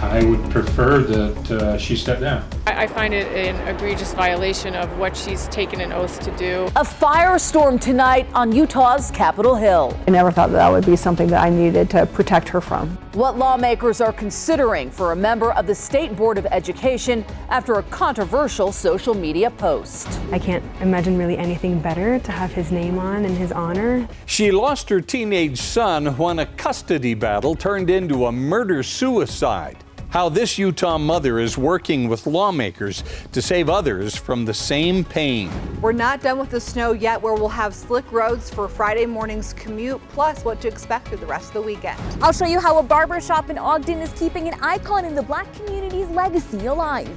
I would prefer that she step down. I find it an egregious violation of what she's taken an oath to do. A firestorm tonight on Utah's Capitol Hill. I never thought that would be something that I needed to protect her from. What lawmakers are considering for a member of the State Board of Education after a controversial social media post. I can't imagine really anything better to have his name on in his honor. She lost her teenage son when a custody battle turned into a murder-suicide. How this Utah mother is working with lawmakers to save others from the same pain. We're not done with the snow yet, where we'll have slick roads for Friday morning's commute, plus what to expect through the rest of the weekend. I'll show you how a barber shop in Ogden is keeping an icon in the Black community's legacy alive.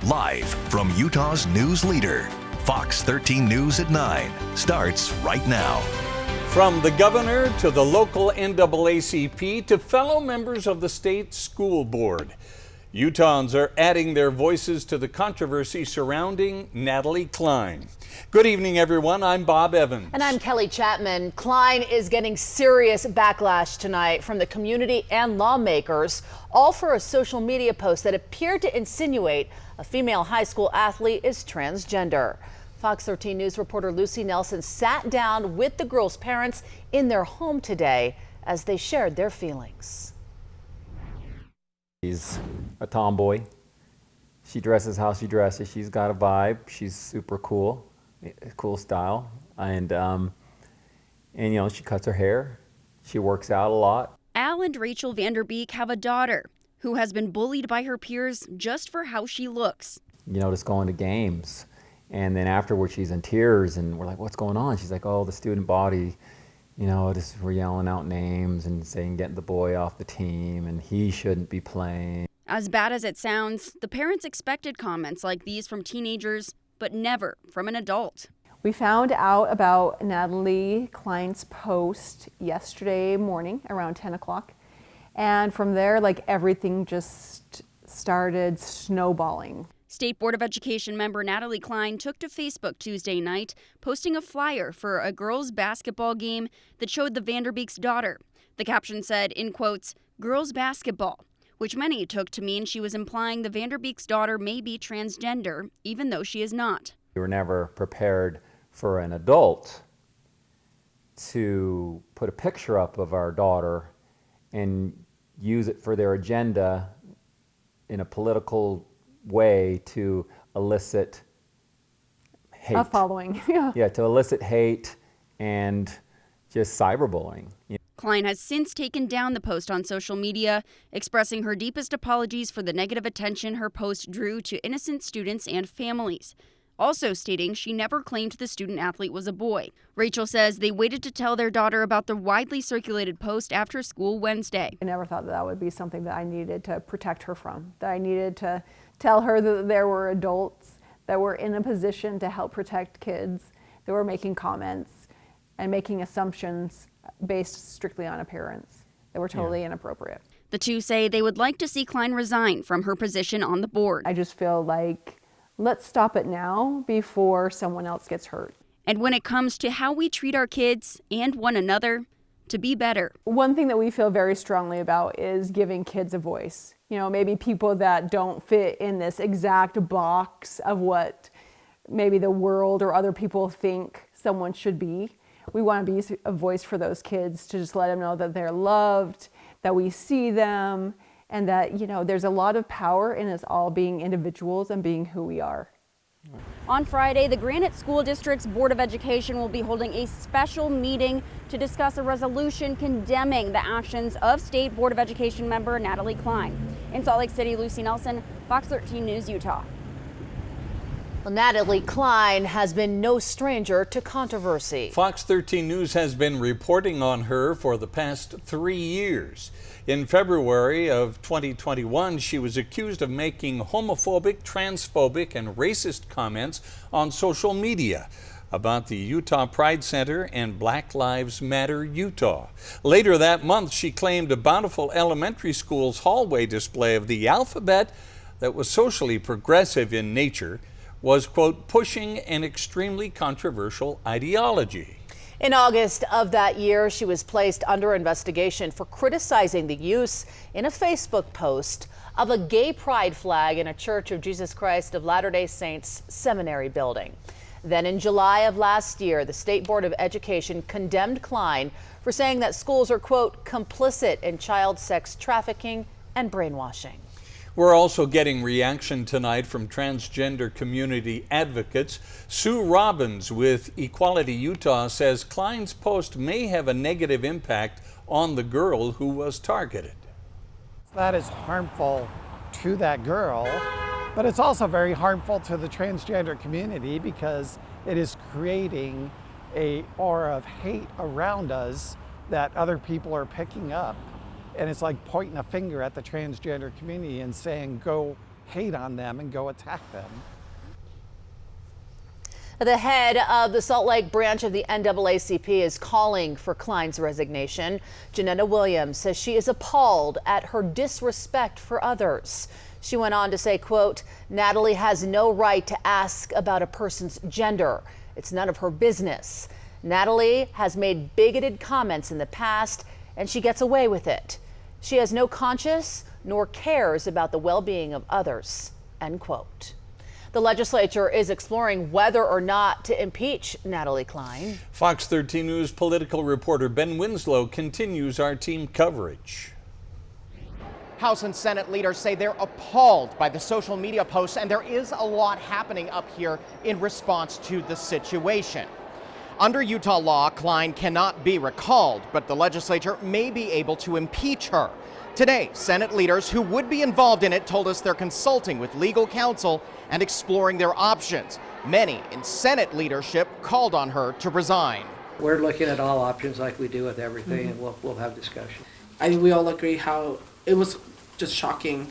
Live from Utah's news leader, Fox 13 News at 9 starts right now. From the governor to the local NAACP to fellow members of the state school board, Utahns are adding their voices to the controversy surrounding Natalie Cline. Good evening, everyone. I'm Bob Evans. And I'm Kelly Chapman. Cline is getting serious backlash tonight from the community and lawmakers, all for a social media post that appeared to insinuate a female high school athlete is transgender. Fox 13 News reporter Lucy Nelson sat down with the girls' parents in their home today as they shared their feelings. She's a tomboy. She dresses how she dresses. She's got a vibe. She's super cool, cool style. And you know, she cuts her hair. She works out a lot. Al and Rachel Vanderbeek have a daughter who has been bullied by her peers just for how she looks. You know, just going to games. And then afterwards, she's in tears, and we're like, what's going on? She's like, oh, the student body, you know, just we're yelling out names and saying, get the boy off the team, and he shouldn't be playing. As bad as it sounds, the parents expected comments like these from teenagers, but never from an adult. We found out about Natalie Cline's post yesterday morning around 10 o'clock. And from there, like, everything just started snowballing. State Board of Education member Natalie Cline took to Facebook Tuesday night, posting a flyer for a girls' basketball game that showed the Vanderbeek's daughter. The caption said, in quotes, "girls basketball," which many took to mean she was implying the Vanderbeek's daughter may be transgender, even though she is not. We were never prepared for an adult to put a picture up of our daughter and use it for their agenda in a political way to elicit hate. A following, yeah, to elicit hate and just cyberbullying. Cline has since taken down the post on social media, expressing her deepest apologies for the negative attention her post drew to innocent students and families. Also stating she never claimed the student athlete was a boy. Rachel says they waited to tell their daughter about the widely circulated post after school Wednesday. I never thought that would be something that I needed to protect her from, that I needed to tell her that there were adults that were in a position to help protect kids that were making comments and making assumptions based strictly on appearance that were totally inappropriate. The two say they would like to see Cline resign from her position on the board. I just feel like, let's stop it now before someone else gets hurt. And when it comes to how we treat our kids and one another, to be better. One thing that we feel very strongly about is giving kids a voice. You know, maybe people that don't fit in this exact box of what maybe the world or other people think someone should be. We want to be a voice for those kids to just let them know that they're loved, that we see them, and that, you know, there's a lot of power in us all being individuals and being who we are. On Friday, the Granite School District's Board of Education will be holding a special meeting to discuss a resolution condemning the actions of State Board of Education member Natalie Cline. In Salt Lake City, Lucy Nelson, Fox 13 News, Utah. Well, Natalie Cline has been no stranger to controversy. Fox 13 News has been reporting on her for the past 3 years. In February of 2021, she was accused of making homophobic, transphobic, and racist comments on social media about the Utah Pride Center and Black Lives Matter Utah. Later that month, she claimed a Bountiful Elementary School's hallway display of the alphabet that was socially progressive in nature was, quote, pushing an extremely controversial ideology. In August of that year, she was placed under investigation for criticizing the use in a Facebook post of a gay pride flag in a Church of Jesus Christ of Latter-day Saints seminary building. Then in July of last year, the State Board of Education condemned Klein for saying that schools are, quote, complicit in child sex trafficking and brainwashing. We're also getting reaction tonight from transgender community advocates. Sue Robbins with Equality Utah says Klein's post may have a negative impact on the girl who was targeted. That is harmful to that girl, but it's also very harmful to the transgender community because it is creating an aura of hate around us that other people are picking up. And it's like pointing a finger at the transgender community and saying, go hate on them and go attack them. The head of the Salt Lake branch of the NAACP is calling for Klein's resignation. Janetta Williams says she is appalled at her disrespect for others. She went on to say, quote, Natalie has no right to ask about a person's gender. It's none of her business. Natalie has made bigoted comments in the past, and she gets away with it. She has no conscience nor cares about the well-being of others, end quote. The legislature is exploring whether or not to impeach Natalie Klein. Fox 13 News political reporter Ben Winslow continues our team coverage. House and Senate leaders say they're appalled by the social media posts, and there is a lot happening up here in response to the situation. Under Utah law, Klein cannot be recalled, but the legislature may be able to impeach her. Today, Senate leaders who would be involved in it told us they're consulting with legal counsel and exploring their options. Many in Senate leadership called on her to resign. We're looking at all options like we do with everything, and we'll have discussion. I think we all agree how it was just shocking.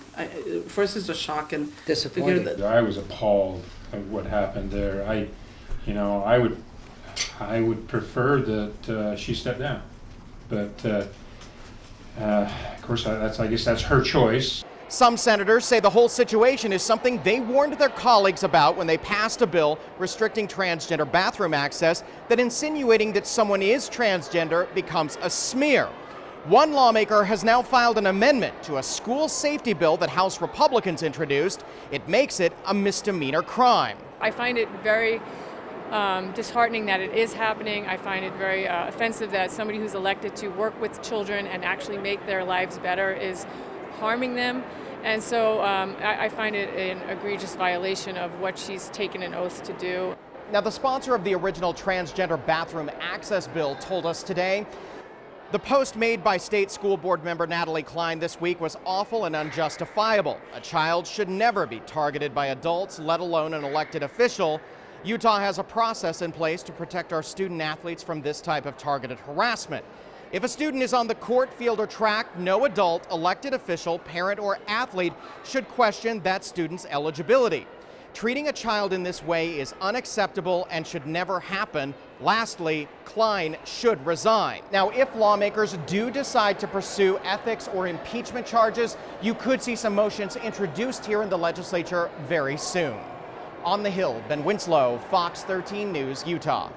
First, it's a shock and disappointing. I was appalled at what happened there. I would prefer that she step down, but of course, I guess that's her choice. Some senators say the whole situation is something they warned their colleagues about when they passed a bill restricting transgender bathroom access, that insinuating that someone is transgender becomes a smear. One lawmaker has now filed an amendment to a school safety bill that House Republicans introduced. It makes it a misdemeanor crime. I find it very disheartening that it is happening. I find it very offensive that somebody who's elected to work with children and actually make their lives better is harming them. And so I find it an egregious violation of what she's taken an oath to do. Now, the sponsor of the original transgender bathroom access bill told us today the post made by state school board member Natalie Klein this week was awful and unjustifiable. A child should never be targeted by adults, let alone an elected official. Utah has a process in place to protect our student athletes from this type of targeted harassment. If a student is on the court, field, or track, no adult, elected official, parent, or athlete should question that student's eligibility. Treating a child in this way is unacceptable and should never happen. Lastly, Klein should resign. Now, if lawmakers do decide to pursue ethics or impeachment charges, you could see some motions introduced here in the legislature very soon. On the Hill, Ben Winslow, Fox 13 News, Utah.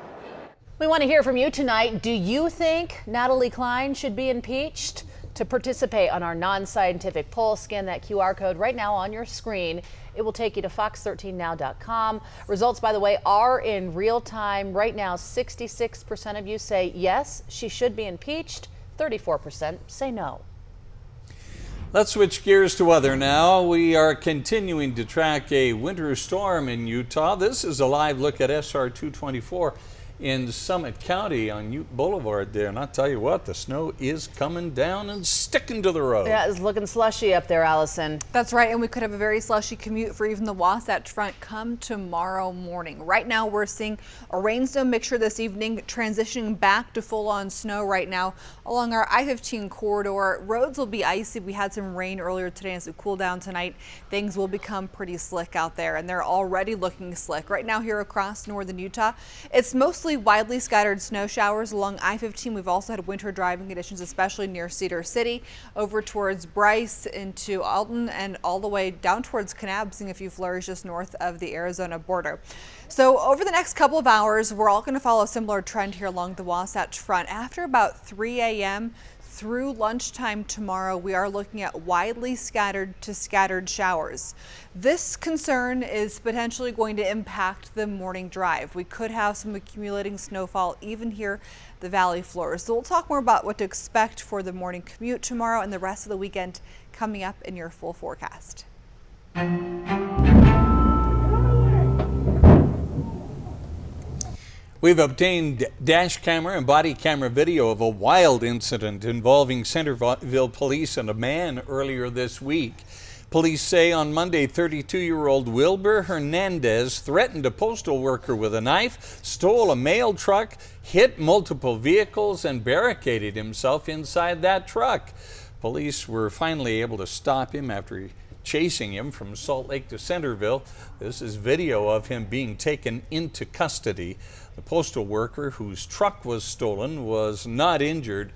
We want to hear from you tonight. Do you think Natalie Klein should be impeached? To participate on our non-scientific poll, scan that QR code right now on your screen. It will take you to fox13now.com. Results, by the way, are in real time. Right now, 66% of you say yes, she should be impeached. 34% say no. Let's switch gears to weather now. We are continuing to track a winter storm in Utah. This is a live look at SR 224 in Summit County on Ute Boulevard there. And I'll tell you what, the snow is coming down and sticking to the road. Yeah, it's looking slushy up there, Allison. That's right, and we could have a very slushy commute for even the Wasatch Front come tomorrow morning. Right now, we're seeing a rainstorm mixture this evening, transitioning back to full-on snow right now along our I-15 corridor. Roads will be icy. We had some rain earlier today. As we cool down tonight, things will become pretty slick out there, and they're already looking slick. Right now here across northern Utah, it's mostly mostly widely scattered snow showers along I-15. We've also had winter driving conditions, especially near Cedar City, over towards Bryce into Alton, and all the way down towards Kanab, seeing a few flurries just north of the Arizona border. So over the next couple of hours, we're all going to follow a similar trend here along the Wasatch Front. After about 3 a.m. through lunchtime tomorrow, we are looking at widely scattered to scattered showers. This concern is potentially going to impact the morning drive. We could have some accumulating snowfall even here the valley floors. So we'll talk more about what to expect for the morning commute tomorrow and the rest of the weekend coming up in your full forecast. We've obtained dash camera and body camera video of a wild incident involving Centerville police and a man earlier this week. Police say on Monday, 32-year-old Wilbur Hernandez threatened a postal worker with a knife, stole a mail truck, hit multiple vehicles, and barricaded himself inside that truck. Police were finally able to stop him after chasing him from Salt Lake to Centerville. This is video of him being taken into custody. The postal worker whose truck was stolen was not injured.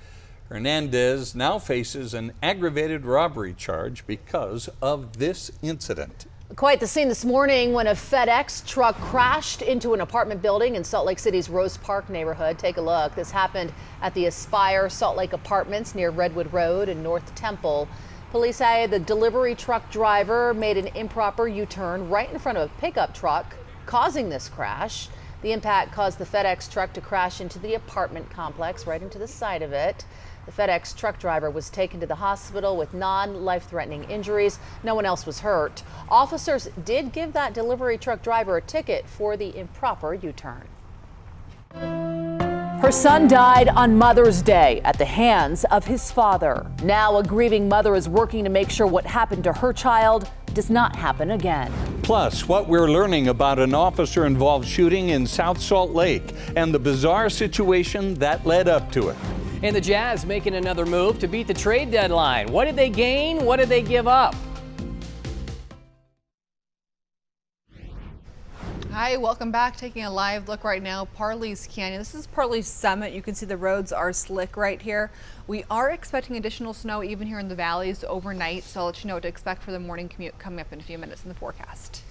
Hernandez now faces an aggravated robbery charge because of this incident. Quite the scene this morning when a FedEx truck crashed into an apartment building in Salt Lake City's Rose Park neighborhood. Take a look. This happened at the Aspire Salt Lake Apartments near Redwood Road in North Temple. Police say the delivery truck driver made an improper U-turn right in front of a pickup truck, causing this crash. The impact caused the FedEx truck to crash into the apartment complex, right into the side of it. The FedEx truck driver was taken to the hospital with non-life-threatening injuries. No one else was hurt. Officers did give that delivery truck driver a ticket for the improper U-turn. Her son died on Mother's Day at the hands of his father. Now a grieving mother is working to make sure what happened to her child does not happen again. Plus, what we're learning about an officer-involved shooting in South Salt Lake and the bizarre situation that led up to it. And the Jazz making another move to beat the trade deadline. What did they gain? What did they give up? Hi, welcome back. Taking a live look right now, Parley's Canyon. This is Parley's Summit. You can see the roads are slick right here. We are expecting additional snow even here in the valleys overnight, so I'll let you know what to expect for the morning commute coming up in a few minutes in the forecast.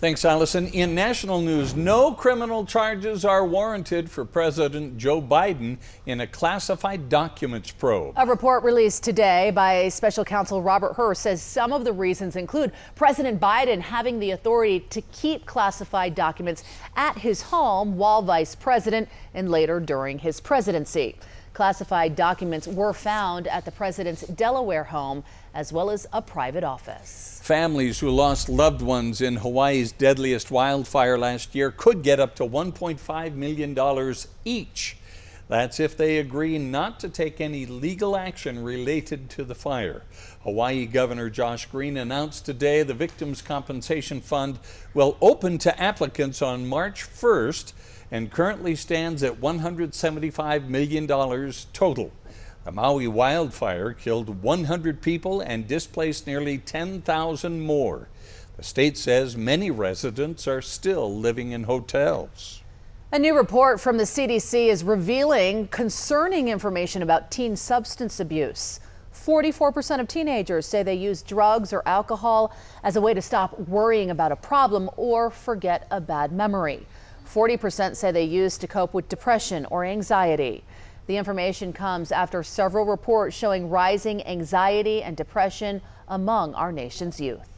Thanks, Allison. In national news, no criminal charges are warranted for President Joe Biden in a classified documents probe. A report released today by special counsel Robert Hur says some of the reasons include President Biden having the authority to keep classified documents at his home while vice president and later during his presidency. Classified documents were found at the president's Delaware home as well as a private office. Families who lost loved ones in Hawaii's deadliest wildfire last year could get up to $1.5 million each. That's if they agree not to take any legal action related to the fire. Hawaii Governor Josh Green announced today the Victims' Compensation Fund will open to applicants on March 1st and currently stands at $175 million total. The Maui wildfire killed 100 people and displaced nearly 10,000 more. The state says many residents are still living in hotels. A new report from the CDC is revealing concerning information about teen substance abuse. 44% of teenagers say they use drugs or alcohol as a way to stop worrying about a problem or forget a bad memory. 40% say they use to cope with depression or anxiety. The information comes after several reports showing rising anxiety and depression among our nation's youth.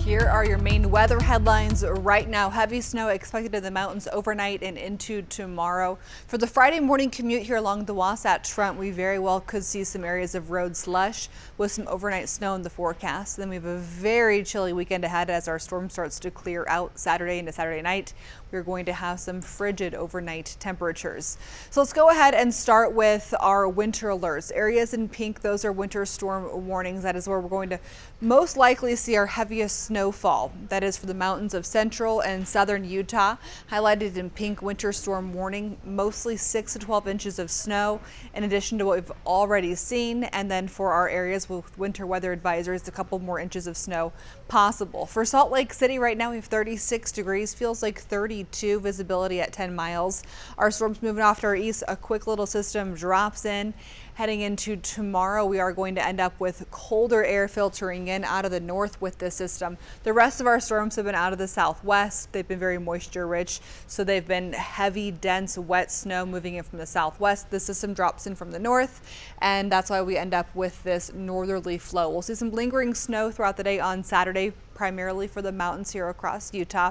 Here are your main weather headlines right now. Heavy snow expected in the mountains overnight and into tomorrow. For the Friday morning commute here along the Wasatch Front, we very well could see some areas of road slush with some overnight snow in the forecast. Then we have a very chilly weekend ahead as our storm starts to clear out Saturday into Saturday night. we're going to have some frigid overnight temperatures. So let's go ahead and start with our winter alerts. Areas in pink, those are winter storm warnings. That is where we're going to most likely see our heaviest snowfall. That is for the mountains of central and southern Utah. Highlighted in pink, winter storm warning, mostly 6 to 12 inches of snow in addition to what we've already seen. And then for our areas with winter weather advisories, a couple more inches of snow possible. For Salt Lake City right now, we have 36 degrees, feels like 32, visibility at 10 miles. Our storm's moving off to our east. A quick little system drops in. Heading into tomorrow, we are going to end up with colder air filtering in out of the north with this system. The rest of our storms have been out of the southwest. They've been very moisture rich, so they've been heavy, dense, wet snow moving in from the southwest. The system drops in from the north, and that's why we end up with this northerly flow. We'll see some lingering snow throughout the day on Saturday, primarily for the mountains here across Utah.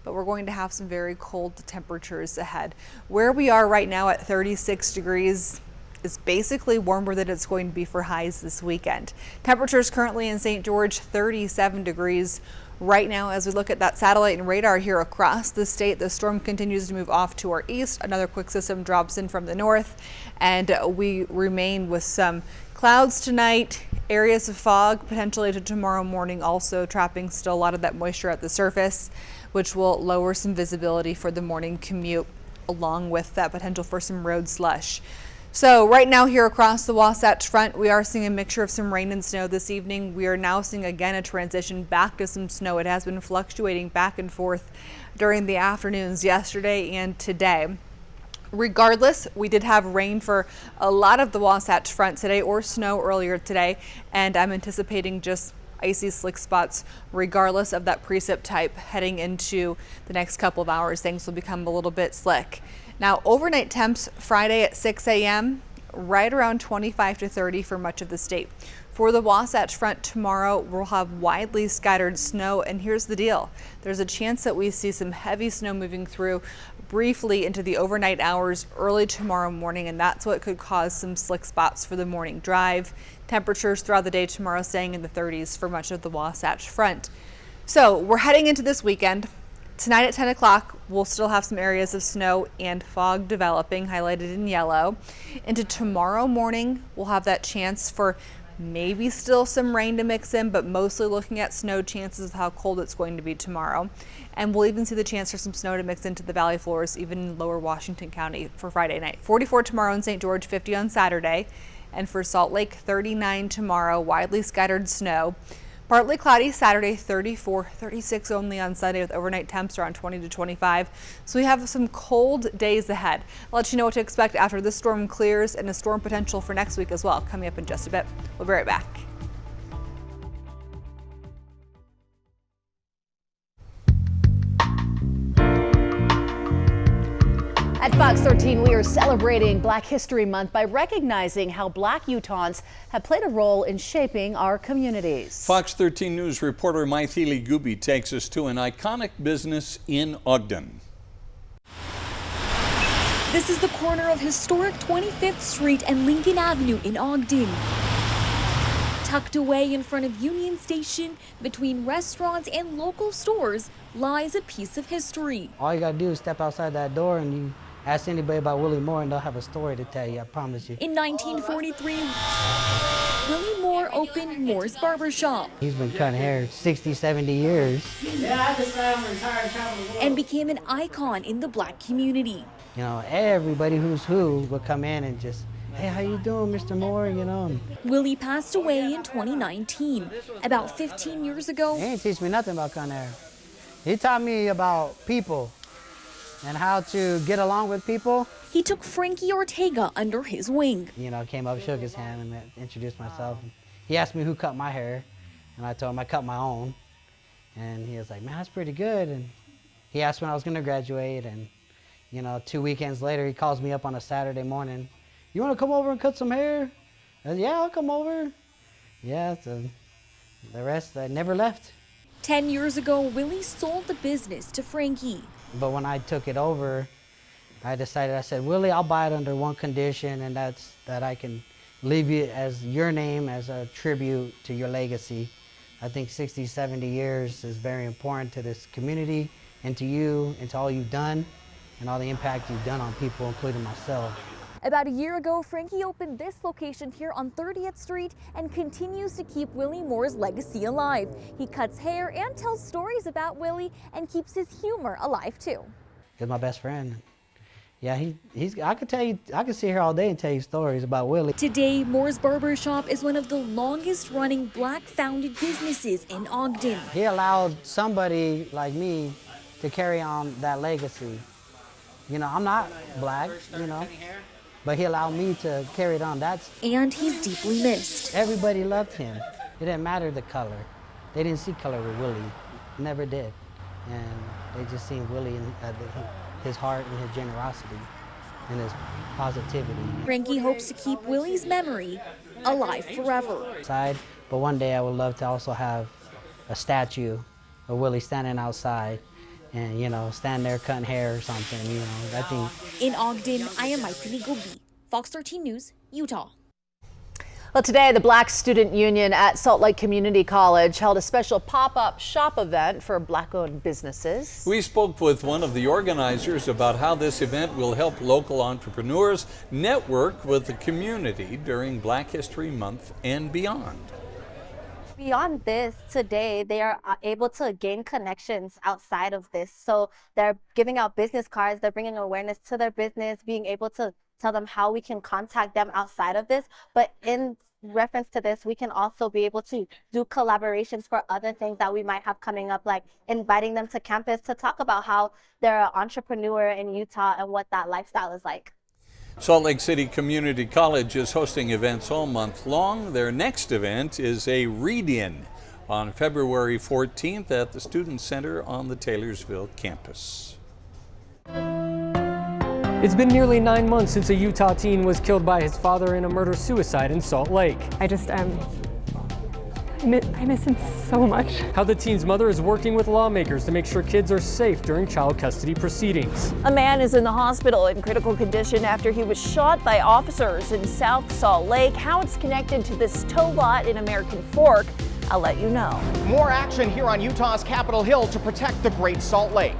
But we're going to have some very cold temperatures ahead. Where we are right now at 36 degrees is basically warmer than it's going to be for highs this weekend. Temperatures currently in St. George, 37 degrees. Right now, as we look at that satellite and radar here across the state, the storm continues to move off to our east. Another quick system drops in from the north, and we remain with some clouds tonight, areas of fog potentially to tomorrow morning, also trapping still a lot of that moisture at the surface, which will lower some visibility for the morning commute, along with that potential for some road slush. So right now here across the Wasatch Front, we are seeing a mixture of some rain and snow this evening. We are now seeing again a transition back to some snow. It has been fluctuating back and forth during the afternoons yesterday and today. Regardless, we did have rain for a lot of the Wasatch Front today, or snow earlier today, and I'm anticipating just icy slick spots regardless of that precip type heading into the next couple of hours. Things will become a little bit slick. Now, overnight temps Friday at 6 a.m., right around 25 to 30 for much of the state. For the Wasatch Front tomorrow, we'll have widely scattered snow, and here's the deal. There's a chance that we see some heavy snow moving through briefly into the overnight hours early tomorrow morning, and that's what could cause some slick spots for the morning drive. Temperatures throughout the day tomorrow staying in the 30s for much of the Wasatch Front. So we're heading into this weekend. Tonight at 10 o'clock, we'll still have some areas of snow and fog developing, highlighted in yellow. Into tomorrow morning, we'll have that chance for maybe still some rain to mix in, but mostly looking at snow chances of how cold it's going to be tomorrow. And we'll even see the chance for some snow to mix into the valley floors, even in lower Washington County for Friday night. 44 tomorrow in St. George, 50 on Saturday. And for Salt Lake, 39 tomorrow, widely scattered snow. Partly cloudy Saturday, 34, 36 only on Sunday with overnight temps around 20 to 25. So we have some cold days ahead. I'll let you know what to expect after this storm clears, and a storm potential for next week as well coming up in just a bit. We'll be right back. At Fox 13, we are celebrating Black History Month by recognizing how Black Utahns have played a role in shaping our communities. Fox 13 News reporter Maithili Gubi takes us to an iconic business in Ogden. This is the corner of historic 25th Street and Lincoln Avenue in Ogden. Tucked away in front of Union Station, between restaurants and local stores, lies a piece of history. All you gotta do is step outside that door and you ask anybody about Willie Moore and they'll have a story to tell you, I promise you. In 1943, Willie Moore opened Moore's Barbershop. He's been cutting hair 60, 70 years. And became an icon in the Black community. You know, everybody who's who would come in and just, hey, how you doing, Mr. Moore, you know. Willie passed away in 2019. About 15 years ago. He didn't teach me nothing about cutting hair. He taught me about people and how to get along with people. He took Frankie Ortega under his wing. You know, came up, shook his hand, and introduced myself. He asked me who cut my hair, and I told him I cut my own. And he was like, man, that's pretty good. And he asked when I was gonna graduate, and you know, 2 weekends later, he calls me up on a Saturday morning. You wanna come over and cut some hair? I said, yeah, I'll come over. Yeah, so the rest, I never left. 10 years ago, Willie sold the business to Frankie. But when I took it over, I said, Willie, I'll buy it under one condition, and that's that I can leave you as your name as a tribute to your legacy. I think 60, 70 years is very important to this community and to you and to all you've done and all the impact you've done on people, including myself. About a year ago, Frankie opened this location here on 30th Street and continues to keep Willie Moore's legacy alive. He cuts hair and tells stories about Willie and keeps his humor alive too. He's my best friend. Yeah, I could sit here all day and tell you stories about Willie. Today, Moore's Barber Shop is one of the longest running Black-founded businesses in Ogden. He allowed somebody like me to carry on that legacy. You know, I'm not Black, you know, but he allowed me to carry it on. And he's deeply missed. Everybody loved him. It didn't matter the color. They didn't see color with Willie. Never did. And they just seen Willie in his heart and his generosity and his positivity. Frankie hopes to keep Willie's memory alive forever. But one day I would love to also have a statue of Willie standing outside and, you know, stand there cutting hair or something, you know. I think. In Ogden, I am Maitini Gobi, Fox 13 News, Utah. Well, today, the Black Student Union at Salt Lake Community College held a special pop-up shop event for Black-owned businesses. We spoke with one of the organizers about how this event will help local entrepreneurs network with the community during Black History Month and beyond. Beyond this, today they are able to gain connections outside of this. So they're giving out business cards, they're bringing awareness to their business, being able to tell them how we can contact them outside of this. But in reference to this, we can also be able to do collaborations for other things that we might have coming up, like inviting them to campus to talk about how they're an entrepreneur in Utah and what that lifestyle is like. Salt Lake City Community College is hosting events all month long. Their next event is a read-in on February 14th at the Student Center on the Taylorsville campus. It's been nearly 9 months since a Utah teen was killed by his father in a murder-suicide in Salt Lake. I miss him so much. How the teen's mother is working with lawmakers to make sure kids are safe during child custody proceedings. A man is in the hospital in critical condition after he was shot by officers in South Salt Lake. How it's connected to this tow lot in American Fork, I'll let you know. More action here on Utah's Capitol Hill to protect the Great Salt Lake.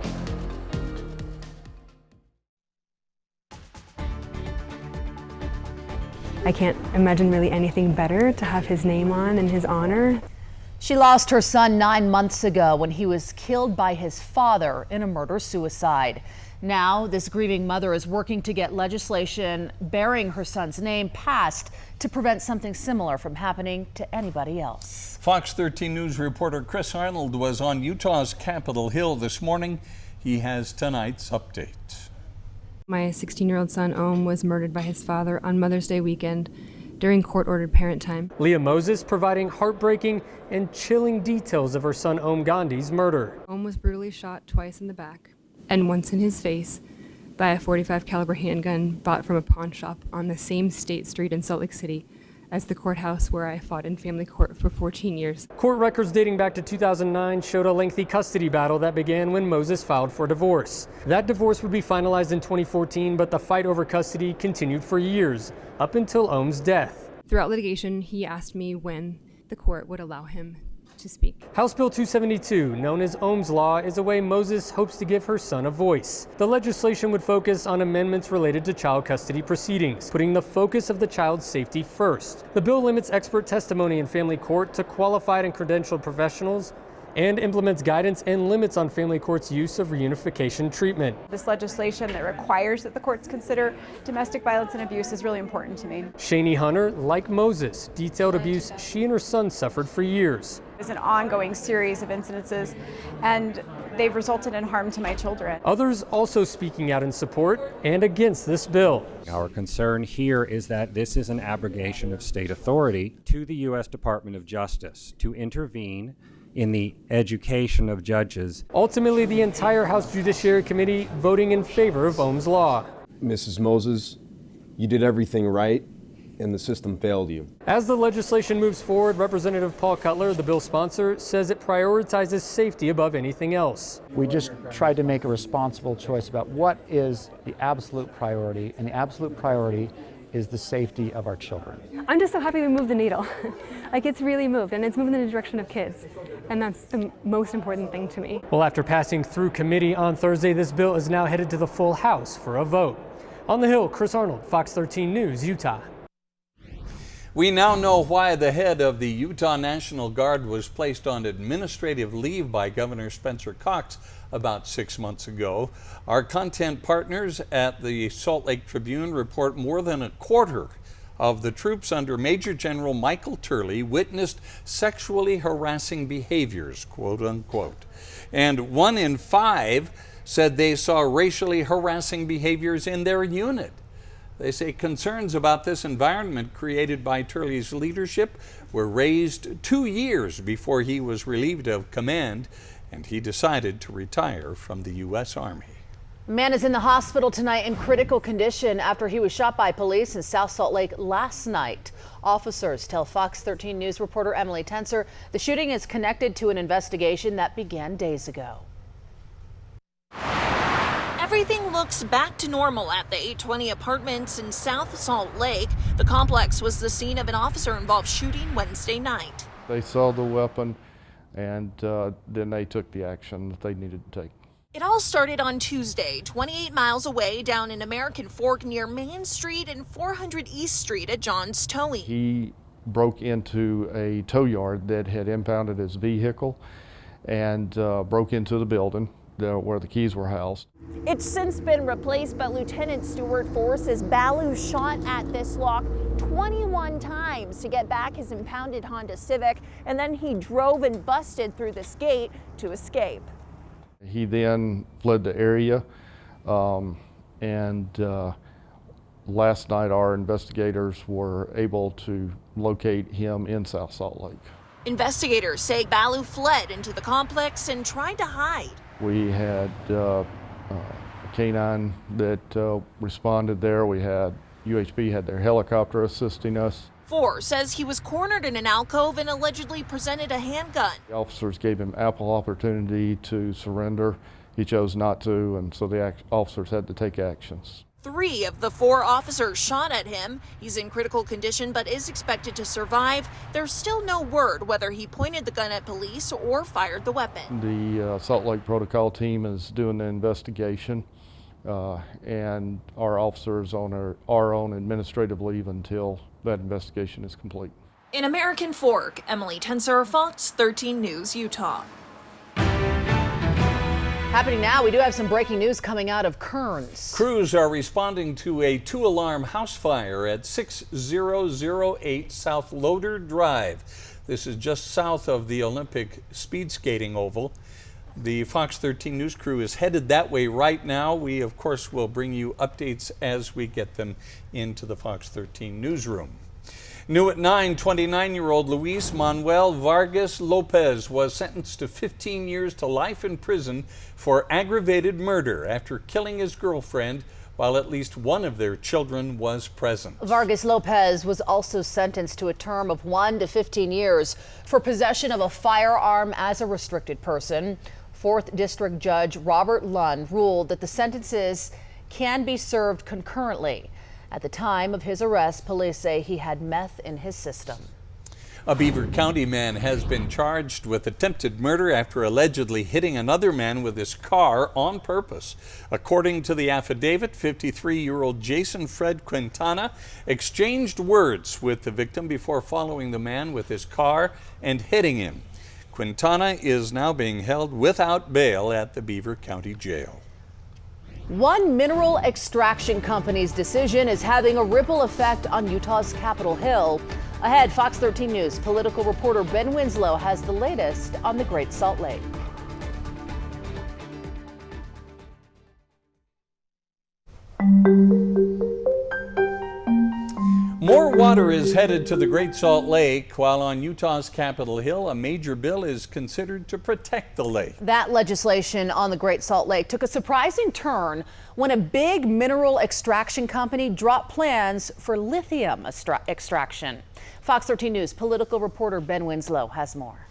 I can't imagine really anything better to have his name on in his honor. She lost her son 9 months ago when he was killed by his father in a murder-suicide. Now, this grieving mother is working to get legislation bearing her son's name passed to prevent something similar from happening to anybody else. Fox 13 News reporter Chris Arnold was on Utah's Capitol Hill this morning. He has tonight's update. My 16-year-old son, Ohm, was murdered by his father on Mother's Day weekend during court-ordered parent time. Leah Moses providing heartbreaking and chilling details of her son Ohm Gandhi's murder. Ohm was brutally shot twice in the back and once in his face by a .45 caliber handgun bought from a pawn shop on the same state street in Salt Lake City as the courthouse where I fought in family court for 14 years. Court records dating back to 2009 showed a lengthy custody battle that began when Moses filed for divorce. That divorce would be finalized in 2014, but the fight over custody continued for years, up until Ohm's death. Throughout litigation, he asked me when the court would allow him to speak. House Bill 272, known as Ohm's Law, is a way Moses hopes to give her son a voice. The legislation would focus on amendments related to child custody proceedings, putting the focus of the child's safety first. The bill limits expert testimony in family court to qualified and credentialed professionals and implements guidance and limits on family court's use of reunification treatment. This legislation that requires that the courts consider domestic violence and abuse is really important to me. Shani Hunter, like Moses, detailed abuse she and her son suffered for years. It's an ongoing series of incidences, and they've resulted in harm to my children. Others also speaking out in support and against this bill. Our concern here is that this is an abrogation of state authority to the U.S. Department of Justice to intervene in the education of judges. Ultimately, the entire House Judiciary Committee voting in favor of Ohm's Law. Mrs. Moses, you did everything right, and the system failed you. As the legislation moves forward, Representative Paul Cutler, the bill's sponsor, says it prioritizes safety above anything else. We just tried to make a responsible choice about what is the absolute priority, and the absolute priority is the safety of our children. I'm just so happy we moved the needle. Like, it's really moved, and it's moving in the direction of kids, and that's the most important thing to me. Well, after passing through committee on Thursday, this bill is now headed to the full House for a vote. On the Hill, Chris Arnold, Fox 13 News, Utah. We now know why the head of the Utah National Guard was placed on administrative leave by Governor Spencer Cox about 6 months ago. Our content partners at the Salt Lake Tribune report more than a quarter of the troops under Major General Michael Turley witnessed sexually harassing behaviors, quote unquote. And 1 in 5 said they saw racially harassing behaviors in their unit. They say concerns about this environment created by Turley's leadership were raised 2 years before he was relieved of command, and he decided to retire from the U.S. Army. A man is in the hospital tonight in critical condition after he was shot by police in South Salt Lake last night. Officers tell Fox 13 News reporter Emily Tenser the shooting is connected to an investigation that began days ago. Everything looks back to normal at the 820 Apartments in South Salt Lake. The complex was the scene of an officer-involved shooting Wednesday night. They saw the weapon, and then they took the action that they needed to take. It all started on Tuesday, 28 miles away down in American Fork near Main Street and 400 East Street at John's Towing. He broke into a tow yard that had impounded his vehicle and broke into the building where the keys were housed. It's since been replaced, but Lieutenant Stuart Force says Ballew shot at this lock 21 times to get back his impounded Honda Civic, and then he drove and busted through this gate to escape. He then fled the area, and last night our investigators were able to locate him in South Salt Lake. Investigators say Ballew fled into the complex and tried to hide. We had a canine that responded there. We had UHP had their helicopter assisting us. Force says he was cornered in an alcove and allegedly presented a handgun. The officers gave him ample opportunity to surrender. He chose not to, and so the officers had to take actions. 3 of the 4 officers shot at him. He's in critical condition but is expected to survive. There's still no word whether he pointed the gun at police or fired the weapon. The Salt Lake Protocol team is doing the investigation, and our officers are on administrative leave until that investigation is complete. In American Fork, Emily Tenser, Fox 13 News, Utah. Happening now, we do have some breaking news coming out of Kearns. Crews are responding to a 2-alarm house fire at 6008 South Loader Drive. This is just south of the Olympic speed skating oval. The Fox 13 News crew is headed that way right now. We, of course, will bring you updates as we get them into the Fox 13 newsroom. New at 9, 29-year-old Luis Manuel Vargas Lopez was sentenced to 15 years to life in prison for aggravated murder after killing his girlfriend while at least one of their children was present. Vargas Lopez was also sentenced to a term of 1 to 15 years for possession of a firearm as a restricted person. 4th District Judge Robert Lund ruled that the sentences can be served concurrently. At the time of his arrest, police say he had meth in his system. A Beaver County man has been charged with attempted murder after allegedly hitting another man with his car on purpose. According to the affidavit, 53-year-old Jason Fred Quintana exchanged words with the victim before following the man with his car and hitting him. Quintana is now being held without bail at the Beaver County Jail. One mineral extraction company's decision is having a ripple effect on Utah's Capitol Hill. Ahead, Fox 13 News political reporter Ben Winslow has the latest on the Great Salt Lake. More water is headed to the Great Salt Lake, while on Utah's Capitol Hill, a major bill is considered to protect the lake. That legislation on the Great Salt Lake took a surprising turn when a big mineral extraction company dropped plans for lithium extraction. Fox 13 News political reporter Ben Winslow has more.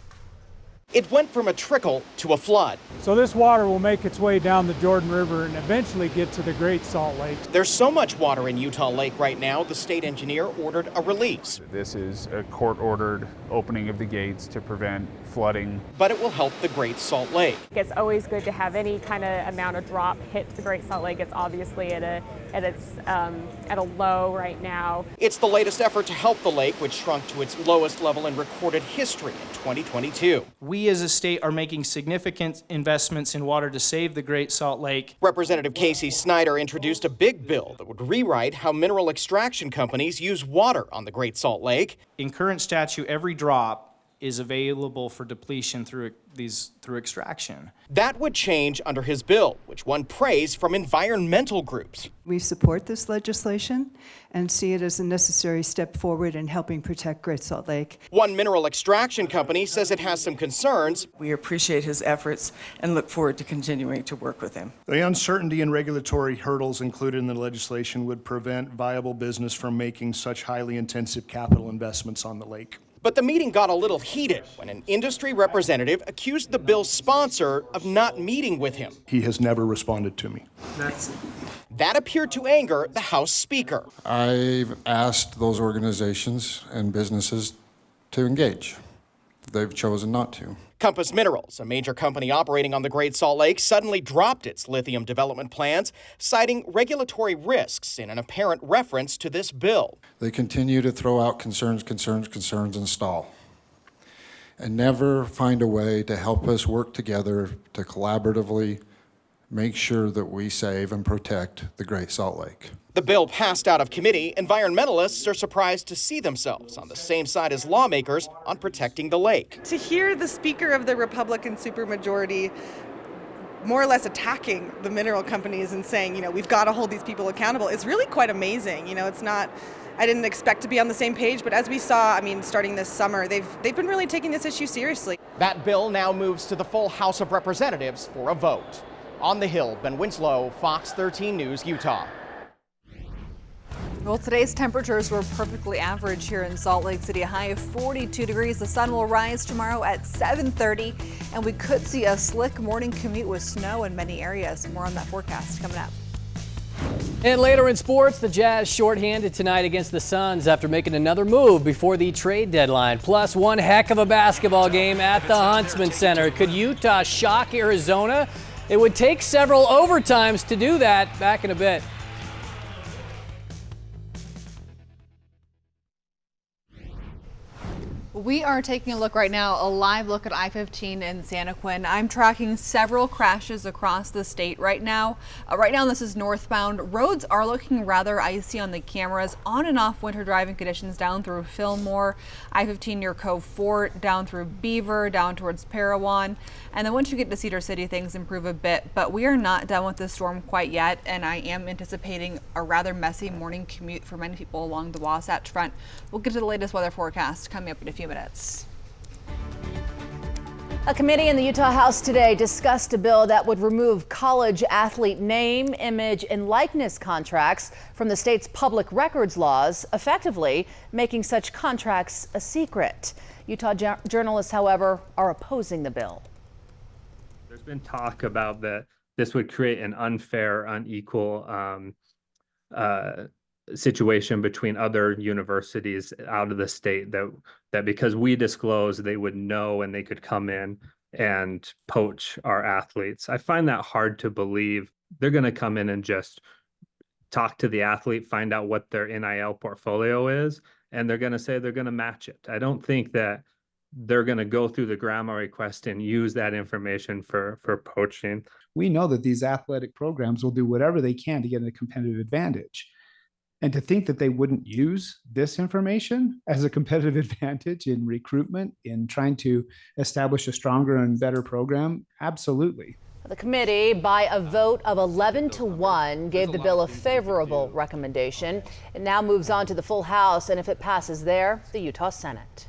It went from a trickle to a flood. So this water will make its way down the Jordan River and eventually get to the Great Salt Lake. There's so much water in Utah Lake right now, the state engineer ordered a release. This is a court-ordered opening of the gates to prevent flooding. But it will help the Great Salt Lake. It's always good to have any kind of amount of drop hit the Great Salt Lake. It's obviously at a low right now. It's the latest effort to help the lake, which shrunk to its lowest level in recorded history in 2022. We as a state are making significant investments in water to save the Great Salt Lake. Representative Casey Snyder introduced a big bill that would rewrite how mineral extraction companies use water on the Great Salt Lake. In current statute, every drop is available for depletion through extraction. That would change under his bill, which won praise from environmental groups. We support this legislation and see it as a necessary step forward in helping protect Great Salt Lake. One mineral extraction company says it has some concerns. We appreciate his efforts and look forward to continuing to work with him. The uncertainty and regulatory hurdles included in the legislation would prevent viable business from making such highly intensive capital investments on the lake. But the meeting got a little heated when an industry representative accused the bill's sponsor of not meeting with him. He has never responded to me. That appeared to anger the House Speaker. I've asked those organizations and businesses to engage. They've chosen not to. Compass Minerals, a major company operating on the Great Salt Lake, suddenly dropped its lithium development plans, citing regulatory risks in an apparent reference to this bill. They continue to throw out concerns, and stall, and never find a way to help us work together to collaboratively make sure that we save and protect the Great Salt Lake. The bill passed out of committee. Environmentalists are surprised to see themselves on the same side as lawmakers on protecting the lake. To hear the Speaker of the Republican supermajority more or less attacking the mineral companies and saying, we've got to hold these people accountable, it's really quite amazing. It's not, I didn't expect to be on the same page, but as we saw, starting this summer, they've been really taking this issue seriously. That bill now moves to the full House of Representatives for a vote. On the Hill, Ben Winslow, Fox 13 News, Utah. Well, today's temperatures were perfectly average here in Salt Lake City, a high of 42 degrees. The sun will rise tomorrow at 7:30, and we could see a slick morning commute with snow in many areas. More on that forecast coming up. And later in sports, the Jazz shorthanded tonight against the Suns after making another move before the trade deadline. Plus, one heck of a basketball game at the Huntsman Center. Could Utah shock Arizona? It would take several overtimes to do that. Back in a bit. We are taking a look right now, a live look at I-15 in Santaquin. I'm tracking several crashes across the state right now. Right now, this is northbound. Roads are looking rather icy on the cameras. On and off winter driving conditions down through Fillmore, I-15 near Cove Fort, down through Beaver, down towards Parowan. And then once you get to Cedar City, things improve a bit. But we are not done with the storm quite yet, and I am anticipating a rather messy morning commute for many people along the Wasatch Front. We'll get to the latest weather forecast coming up in a few minutes. A committee in the Utah House today discussed a bill that would remove college athlete name, image, and likeness contracts from the state's public records laws, effectively making such contracts a secret. Utah journalists, however, are opposing the bill. There's been talk about that this would create an unfair, unequal situation between other universities out of the state, that because we disclose, they would know and they could come in and poach our athletes. I find that hard to believe. They're going to come in and just talk to the athlete, find out what their NIL portfolio is, and they're going to say they're going to match it. I don't think that they're going to go through the grandma request and use that information for poaching. We know that these athletic programs will do whatever they can to get a competitive advantage. And to think that they wouldn't use this information as a competitive advantage in recruitment, in trying to establish a stronger and better program, absolutely. The committee, by a vote of 11-1, gave the bill a favorable recommendation. It now moves on to the full House, and if it passes there, the Utah Senate.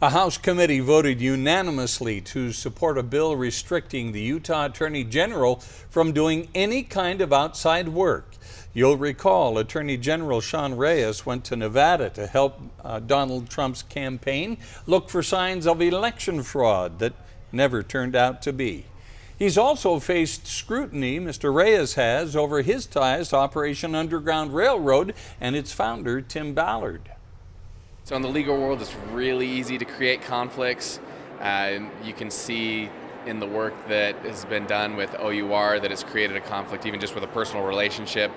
A House committee voted unanimously to support a bill restricting the Utah Attorney General from doing any kind of outside work. You'll recall Attorney General Sean Reyes went to Nevada to help Donald Trump's campaign look for signs of election fraud that never turned out to be. He's also faced scrutiny, Mr. Reyes has, over his ties to Operation Underground Railroad and its founder, Tim Ballard. So in the legal world, it's really easy to create conflicts. You can see in the work that has been done with OUR that it's created a conflict even just with a personal relationship.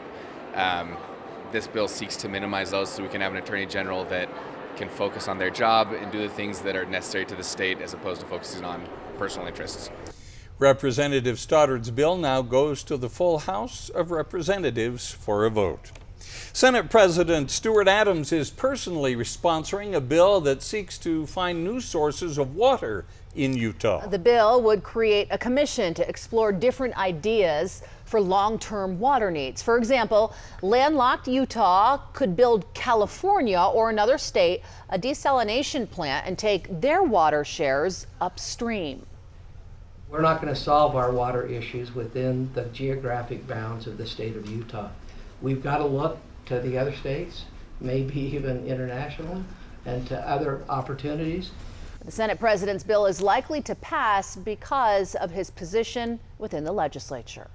This bill seeks to minimize those so we can have an attorney general that can focus on their job and do the things that are necessary to the state as opposed to focusing on personal interests. Representative Stoddard's bill now goes to the full House of Representatives for a vote. Senate President Stuart Adams is personally sponsoring a bill that seeks to find new sources of water in Utah. The bill would create a commission to explore different ideas for long-term water needs. For example, landlocked Utah could build California or another state a desalination plant and take their water shares upstream. We're not going to solve our water issues within the geographic bounds of the state of Utah. We've got to look to the other states, maybe even internationally, and to other opportunities. The Senate President's bill is likely to pass because of his position within the legislature.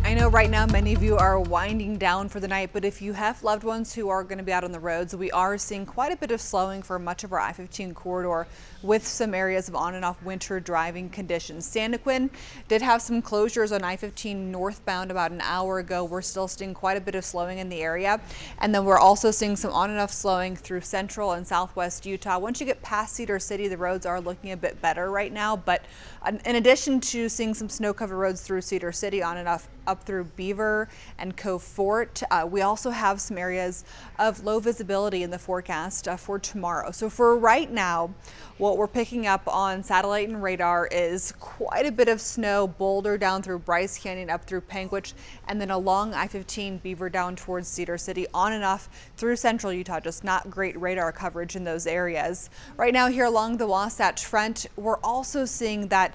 I know right now many of you are winding down for the night, but if you have loved ones who are going to be out on the roads, we are seeing quite a bit of slowing for much of our I-15 corridor with some areas of on and off winter driving conditions. Santaquin did have some closures on I-15 northbound about an hour ago. We're still seeing quite a bit of slowing in the area. And then we're also seeing some on and off slowing through central and southwest Utah. Once you get past Cedar City, the roads are looking a bit better right now. But in addition to seeing some snow-covered roads through Cedar City on and off up through Beaver and Cove Fort, we also have some areas of low visibility in the forecast for tomorrow. So for right now, what we're picking up on satellite and radar is quite a bit of snow, Boulder down through Bryce Canyon up through Panguitch, and then along I-15 Beaver down towards Cedar City, on and off through central Utah. Just not great radar coverage in those areas. Right now here along the Wasatch Front, we're also seeing that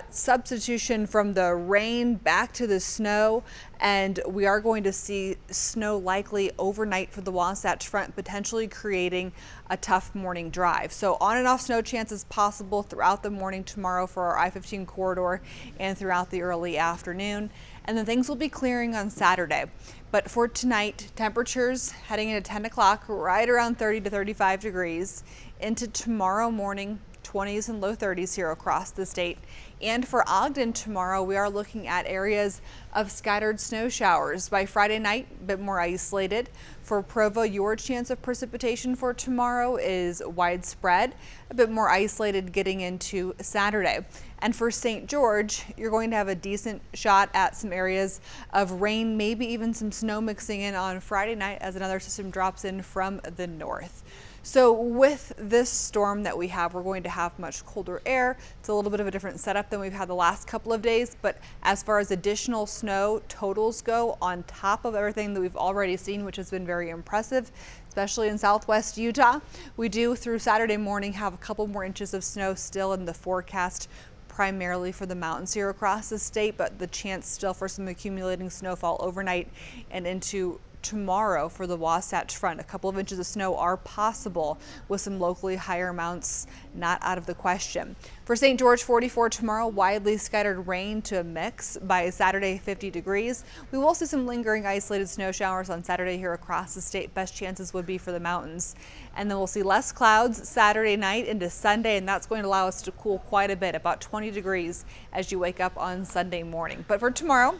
substitution from the rain back to the snow, and we are going to see snow likely overnight for the Wasatch Front, potentially creating a tough morning drive. So on and off snow chances possible throughout the morning tomorrow for our I-15 corridor and throughout the early afternoon. And then things will be clearing on Saturday. But for tonight, temperatures heading into 10 o'clock right around 30 to 35 degrees. Into tomorrow morning, 20s and low 30s here across the state. And for Ogden tomorrow, we are looking at areas of scattered snow showers. By Friday night, a bit more isolated. For Provo, your chance of precipitation for tomorrow is widespread, a bit more isolated getting into Saturday. And for St. George, you're going to have a decent shot at some areas of rain, maybe even some snow mixing in on Friday night as another system drops in from the north. So with this storm that we have, we're going to have much colder air. It's a little bit of a different setup than we've had the last couple of days, but as far as additional snow totals go, on top of everything that we've already seen, which has been very impressive, especially in southwest Utah, we do through Saturday morning have a couple more inches of snow still in the forecast, primarily for the mountains here across the state, but the chance still for some accumulating snowfall overnight and into tomorrow for the Wasatch Front. A couple of inches of snow are possible with some locally higher amounts not out of the question. For St. George, 44 tomorrow, widely scattered rain to a mix. By Saturday, 50 degrees. We will see some lingering isolated snow showers on Saturday here across the state. Best chances would be for the mountains. And then we'll see less clouds Saturday night into Sunday, and that's going to allow us to cool quite a bit, about 20 degrees as you wake up on Sunday morning. But for tomorrow,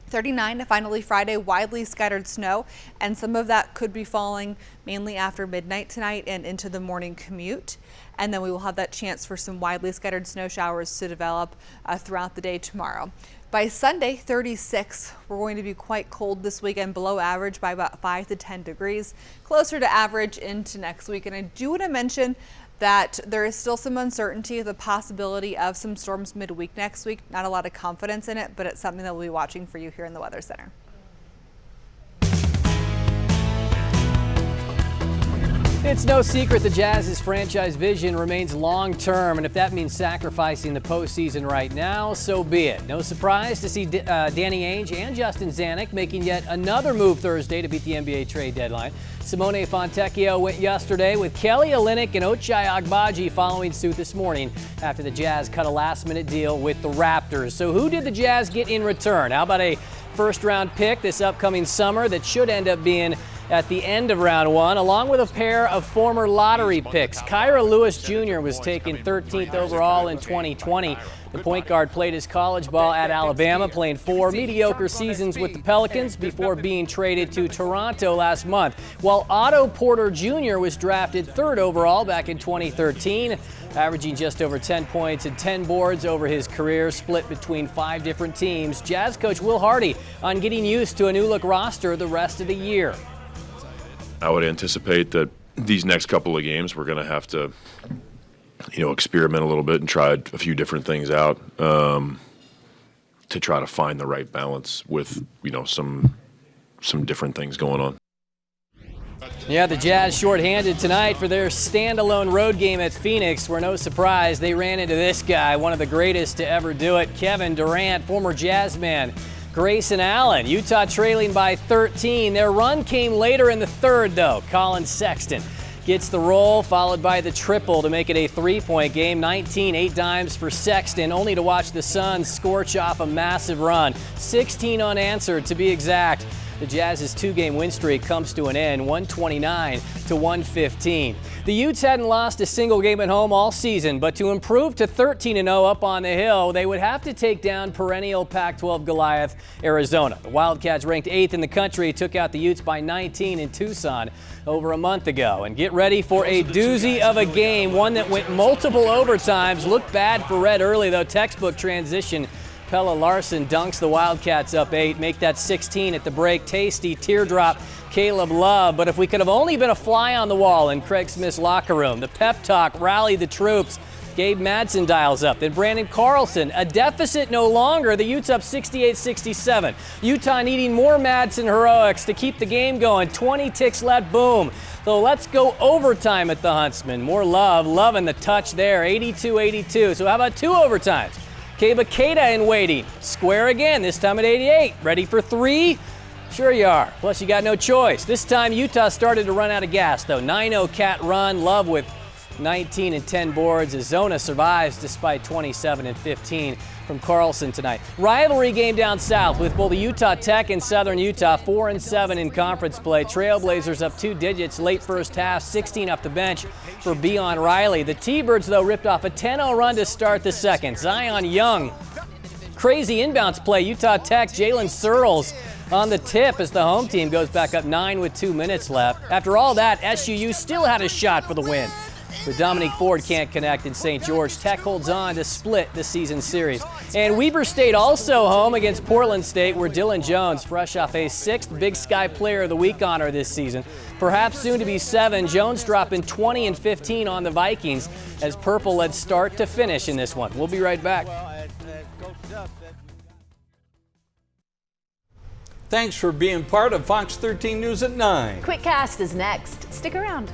39 to finally Friday, widely scattered snow, and some of that could be falling mainly after midnight tonight and into the morning commute. And then we will have that chance for some widely scattered snow showers to develop throughout the day tomorrow. By Sunday, 36, we're going to be quite cold this weekend, below average by about 5 to 10 degrees, closer to average into next week. And I do want to mention that there is still some uncertainty of the possibility of some storms midweek next week. Not a lot of confidence in it, but it's something that we'll be watching for you here in the Weather Center. it's no secret the Jazz's franchise vision remains long-term, and if that means sacrificing the postseason right now, so be it. No surprise to see Danny Ainge and Justin Zanuck making yet another move Thursday to beat the NBA trade deadline. Simone Fontecchio went yesterday with Kelly Olynyk and Ochai Agbaji following suit this morning after the Jazz cut a last-minute deal with the Raptors. So who did the Jazz get in return? How about a first-round pick this upcoming summer that should end up being at the end of round one, along with a pair of former lottery picks. Kyra Lewis Jr. was taken 13th overall in 2020. The point guard played his college ball at Alabama, playing 4 mediocre seasons with the Pelicans before being traded to Toronto last month, while Otto Porter Jr. was drafted 3rd overall back in 2013, averaging just over 10 points and 10 boards over his career, split between 5 different teams. Jazz coach Will Hardy on getting used to a new-look roster the rest of the year. I would anticipate that these next couple of games we're going to have to, experiment a little bit and try a few different things out to try to find the right balance with, some different things going on. Yeah, the Jazz shorthanded tonight for their standalone road game at Phoenix, where no surprise they ran into this guy, one of the greatest to ever do it, Kevin Durant, former Jazz man. Grayson Allen, Utah trailing by 13. Their run came later in the third, though. Colin Sexton gets the roll, followed by the triple to make it a 3-point game. 19, 8 dimes for Sexton, only to watch the Suns scorch off a massive run. 16 unanswered, to be exact. The Jazz's 2-game win streak comes to an end, 129-115. The Utes hadn't lost a single game at home all season, but to improve to 13-0 up on the hill, they would have to take down perennial Pac-12 Goliath, Arizona. The Wildcats, ranked 8th in the country, took out the Utes by 19 in Tucson over a month ago. And get ready for a doozy of a game, one that went multiple overtimes. Looked bad for Red early, though. Textbook transition. Pella Larson dunks the Wildcats up 8, make that 16 at the break. Tasty teardrop, Caleb Love. But if we could have only been a fly on the wall in Craig Smith's locker room, the pep talk, rally the troops. Gabe Madsen dials up, then Brandon Carlson. A deficit no longer, the Utes up 68-67. Utah needing more Madsen heroics to keep the game going. 20 ticks left, boom. So let's go overtime at the Huntsman. More Love, loving the touch there, 82-82. So how about 2 overtimes? Keba Keita in waiting. Square again, this time at 88. Ready for 3? Sure you are. Plus, you got no choice. This time, Utah started to run out of gas, though. 9-0 Cat run. Love with 19 and 10 boards. Azona survives despite 27 and 15 from Carlson tonight. Rivalry game down south with both Utah Tech and Southern Utah, 4-7 in conference play. Trailblazers up 2 digits late first half, 16 off the bench for Beon Riley. The T-Birds, though, ripped off a 10-0 run to start the second. Zion Young, crazy inbounds play. Utah Tech, Jalen Searles on the tip as the home team goes back up 9 with 2 minutes left. After all that, SUU still had a shot for the win, but Dominique Ford can't connect in St. George. Tech holds on to split the season series. And Weber State also home against Portland State, where Dylan Jones, fresh off a 6th Big Sky Player of the Week honor this season, perhaps soon to be 7. Jones dropping 20 and 15 on the Vikings as Purple led start to finish in this one. We'll be right back. Thanks for being part of Fox 13 News at 9. QuickCast is next. Stick around.